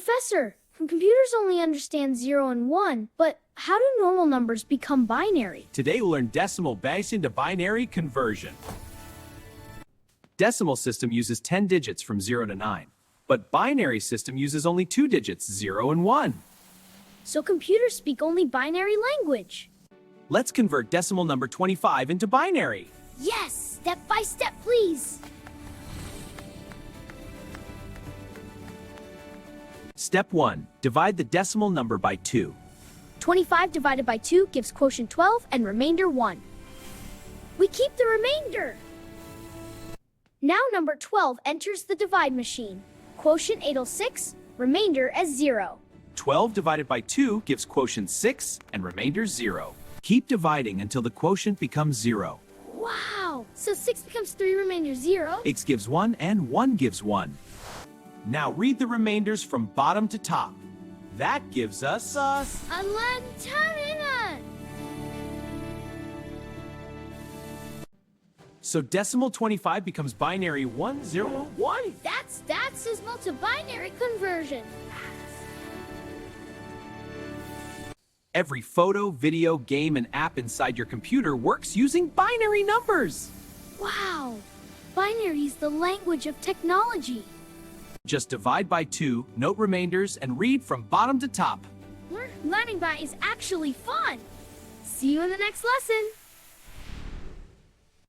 Professor, computers only understand 0 and 1, but how do normal numbers become binary? Today we'll learn decimal based into binary conversion. Decimal system uses 10 digits from 0 to 9, but binary system uses only 2 digits, 0 and 1. So computers speak only binary language. Let's convert decimal number 25 into binary. Yes, step by step, please. Step 1. Divide the decimal number by 2. 25 divided by 2 gives quotient 12 and remainder 1. We keep the remainder. Now number 12 enters the divide machine. Quotient 806, remainder as 0. 12 divided by 2 gives quotient 6 and remainder 0. Keep dividing until the quotient becomes 0. Wow! So 6 becomes 3, remainder 0. 6 gives 1 and 1 gives 1. Now read the remainders from bottom to top. That gives us So decimal 25 becomes binary 101. That's his multi-binary conversion. Every photo, video, game, and app inside your computer works using binary numbers. Wow! Binary is the language of technology. Just divide by 2, note remainders, and read from bottom to top. Learning by is actually fun. See you in the next lesson.